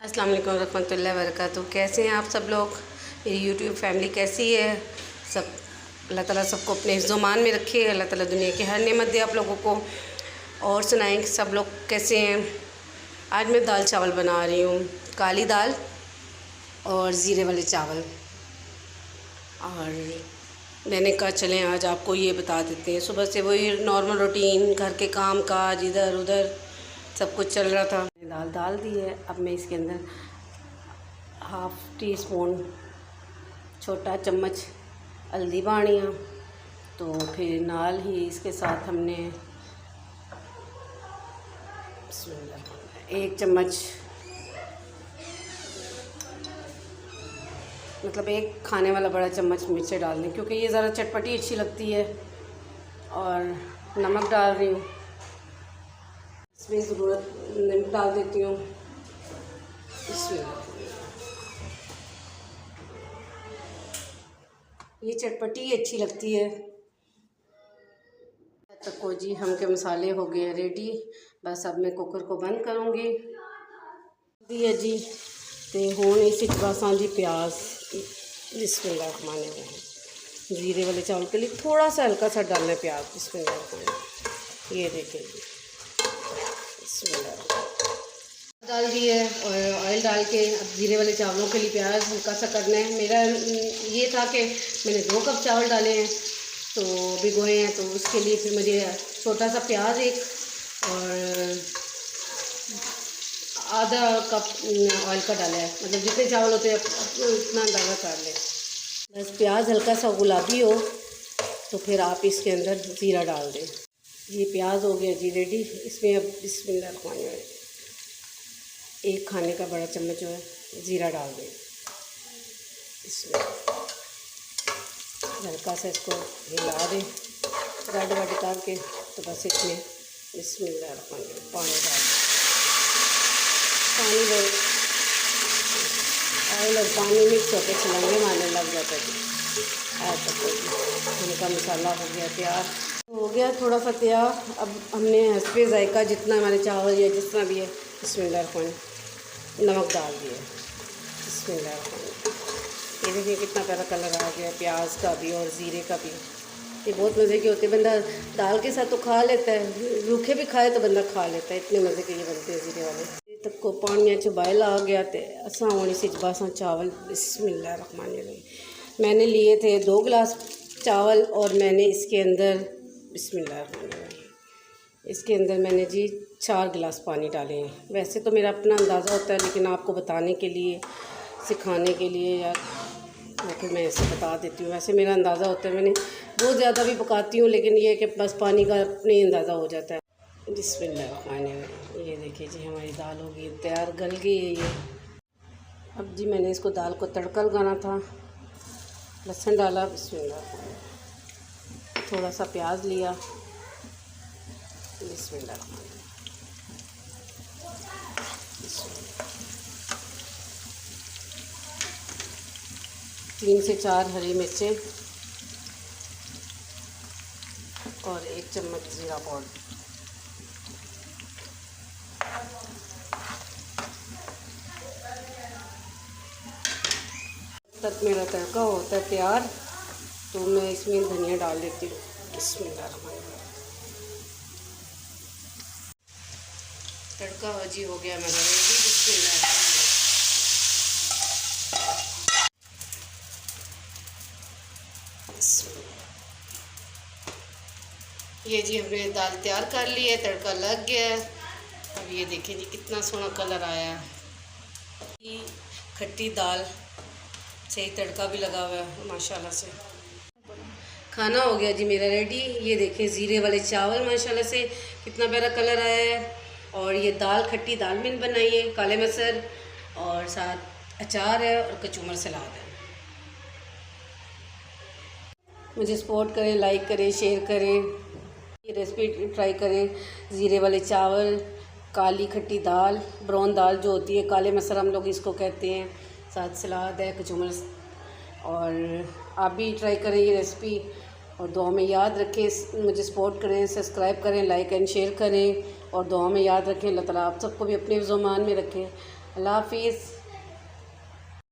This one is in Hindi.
अस्सलाम वालेकुम रहमतुल्लाहि व बरकातुहू। कैसे हैं आप सब लोग? मेरी यूट्यूब फैमिली कैसी है? सब अल्लाह ताला सबको अपने हिफ्ज़-ओ-मान में रखे। अल्लाह ताला दुनिया की हर नेमत दे आप लोगों को। और सुनाएं सब लोग कैसे हैं? आज मैं दाल चावल बना रही हूँ, काली दाल और ज़ीरे वाले चावल। और मैंने कहा चलें आज आपको ये बता देते हैं। सुबह से वही नॉर्मल रूटीन, घर के काम काज, इधर उधर सब कुछ चल रहा था। दाल डाल दी है। अब मैं इसके अंदर हाफ़ टी स्पून छोटा चम्मच हल्दी पानिया, तो फिर नाल ही इसके साथ हमने 1 चम्मच, मतलब 1 खाने वाला बड़ा चम्मच मिर्चें डाल दें, क्योंकि ये ज़रा चटपटी अच्छी लगती है। और नमक डाल रही हूँ, इसमें ज़रूरत नमक डाल देती हूँ। इसमें ये चटपटी अच्छी लगती है। तक को जी हम के मसाले हो गए हैं रेडी। बस अब मैं कुकर को बंद करूँगी। दी है जी तो हूँ इस बसा जी प्याज, बिस्मिल्लाहिर्रहमानिर्रहीम। ज़ीरे वाले चावल के लिए थोड़ा सा हल्का सा डालना है प्याज। बिस्मिल्लाहिर्रहमानिर्रहीम। ये देखें बिस्मिल्लाह डाल दी है। और ऑयल डाल के अब ज़ीरे वाले चावलों के लिए प्याज हल्का सा करना है। मेरा ये था कि मैंने 2 कप चावल डाले हैं तो भिगोए हैं, तो उसके लिए फिर मुझे छोटा सा प्याज एक और आधा कप ऑयल का डाला है। मतलब जितने चावल होते हैं उतना अंदाज़ा कर लें। बस प्याज हल्का सा गुलाबी हो तो फिर आप इसके अंदर ज़ीरा डाल दें। ये प्याज हो गया जी रेडी। इसमें अब बिस्मिल्लाहिर्रहमानिर्रहीम 1 खाने का बड़ा चम्मच जो है ज़ीरा डाल दें। इसमें हल्का सा इसको हिला दें रेड वाट करके। तो बस इसमें बिस्मिल्लाहिर्रहमानिर्रहीम पानी डाल दें। पानी दो, ऑयल और पानी मिक्स होकर छलंगे मारने लग जाता है। उनका मसाला हो गया तैयार, हो गया थोड़ा सा तैयार। अब हमने हस्बे ज़ायका जितना हमारे चावल या जिस तरह भी है बिस्मिल्लाहिर्रहमानिर्रहीम नमक डाल दिया। बिस्मिल्लाहिर्रहमानिर्रहीम। ये देखिए कितना प्यारा कलर आ गया प्याज का भी और ज़ीरे का भी। ये बहुत मज़े के होते हैं। बंदा दाल के साथ तो खा लेता है, रूखे भी खाए तो बंदा खा लेता है। इतने मज़े के ये बनते हैं ज़ीरे वाले। तक को पानी उबाला आ गया तो असा होनी सी बासा चावल। बिस्मिल्लाहिर्रहमानिर्रहीम। मैंने लिए थे 2 गिलास चावल और मैंने इसके अंदर बिस्मिल्लाहिर्रहमानिर्रहीम इसके अंदर मैंने जी 4 गिलास पानी डाले हैं। वैसे तो मेरा अपना अंदाज़ा होता है, लेकिन आपको बताने के लिए, सिखाने के लिए या फिर मैं ऐसे बता देती हूँ। वैसे मेरा अंदाज़ा होता है, मैंने बहुत ज़्यादा भी पकाती हूँ, लेकिन ये है कि बस पानी का अपने अंदाज़ा हो जाता है। बिस्मिल्लाहिर्रहमानिर्रहीम। ये देखिए जी हमारी दाल होगी तैयार, गल गई है ये। अब जी मैंने इसको दाल को तड़का लगाना था। लहसुन डाला, बिस्मिल्लाह, थोड़ा सा प्याज लिया, बिस्मिल्लाह, 3 से 4 हरी मिर्चें और 1 चम्मच ज़ीरा पाउडर। तक मेरा तड़का होता है तैयार तो मैं इसमें धनिया डाल देती हूँ। बिस्मिल्लाहिर्रहमानिर्रहीम। तड़का जी हो गया मेरा रेडी। बिस्मिल्लाहिर्रहमानिर्रहीम। ये जी हमने दाल तैयार कर ली है, तड़का लग गया है। अब ये देखिए जी कितना सोना कलर आया है। खट्टी दाल, सही तड़का भी लगा हुआ है माशाल्लाह से। खाना हो गया जी मेरा रेडी। ये देखिए ज़ीरे वाले चावल माशाल्लाह से कितना प्यारा कलर आया है। और ये दाल, खट्टी दाल मैंने बनाई है, काले मसर और साथ अचार है और कचूमर सलाद है। मुझे सपोर्ट करें, लाइक करें, शेयर करें, ये रेसिपी ट्राई करें। ज़ीरे वाले चावल, काली खट्टी दाल, ब्राउन दाल जो होती है, काले मसर हम लोग इसको कहते हैं, साथ सलाद है, कचूमर। और आप भी ट्राई करें ये रेसिपी और दुआ में याद रखें। मुझे सपोर्ट करें, सब्सक्राइब करें, लाइक एंड शेयर करें और दुआ में याद रखें। अल्लाह ताला आप सबको भी अपने ज़ुबान में रखें। अल्लाह हाफिज़।